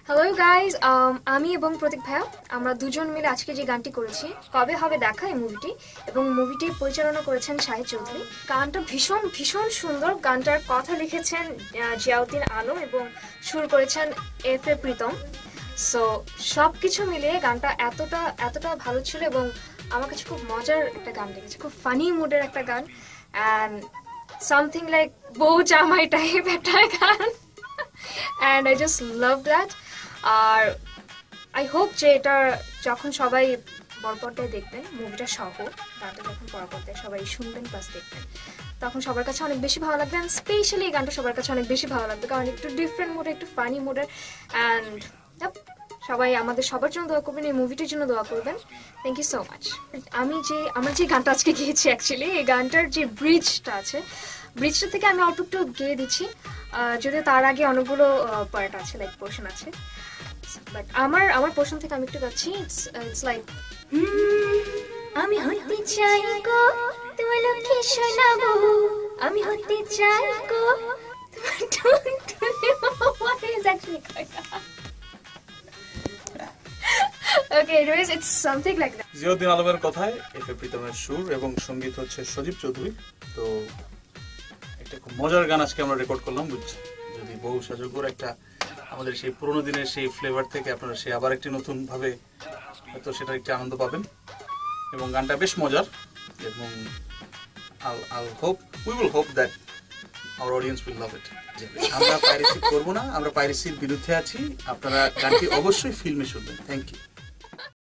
Hello guys, আমি এবং প্রতীক ভাইয়া আমরা দুজন মিলে আজকে যে গানটি করেছি কবে হবে দেখা এই মুভিটি, এবং মুভিটি পরিচালনা করেছেন শাহিদ চৌধুরী। গানটা ভীষণ ভীষণ সুন্দর। গানটার কথা লিখেছেন জিয়াউদ্দিন আলম এবং সুর করেছেন এফ.এ. প্রীতম। সো সব কিছু মিলিয়ে গানটা এতটা এতটা ভালো ছিল এবং আমার কাছে খুব মজার একটা গান লেগেছে, খুব ফানি মুডের একটা গান, অ্যান্ড সামথিং লাইক বউ জামাই টাইপ একটা গান। And I just love that. আর আই হোপ যে এটা যখন সবাই বড় পর্দায় দেখবেন, মুভিটা সহ গানটা যখন বড় পর্দায় সবাই শুনবেন প্লাস দেখবেন, তখন সবার কাছে অনেক বেশি ভালো লাগবে। অ্যান্ড স্পেশালি এই গানটা সবার কাছে অনেক বেশি ভালো লাগবে কারণ একটু ডিফারেন্ট মুডে, একটু ফানি মুডের। অ্যান্ড সবাই আমাদের সবার জন্য দোয়া করবেন, এই মুভিটির জন্য দোয়া করবেন। Thank you so much. আমার যে গানটা আজকে গিয়েছি, অ্যাকচুয়ালি এই গানটার যে ব্রিজটা আছে, ব্রিজটা থেকে আমি অল্প একটু গেয়ে দিচ্ছি, যদিও তার আগে অনেকগুলো পার্ট আছে, লাইক পোর্শন আছে, বাট আমার পোর্শন থেকে আমি একটু গাচ্ছি। ইটস লাইক আমি হতে চাই গো তোমার লক্ষ্মী শোনাবো, আমি হতে চাই গো তোমার টুনটুনি। What is actually going on? Okay, anyways, it's something like that. Ziauddin আলমের কথায় এফ.এ. প্রীতমের সুর এবং সঙ্গীত হচ্ছে সজীব চৌধুরী। তো একটা খুব মজার গান আজকে আমরা রেকর্ড করলাম। যদি বহু সাজগর একটা আমাদের সেই পুরোনো দিনের সেই ফ্লেভার থেকে আপনারা সেই আবার একটি নতুন ভাবে হয়তো সেটা একটি আনন্দ পাবেন, এবং গানটা বেশ মজার। এবং we will hope that our audience will love it. আমরা পাইরেসি করবো না, আমরা পাইরেসির বিরুদ্ধে আছি। আপনারা গানটি অবশ্যই ফিল্মে শুনবেন। Thank you.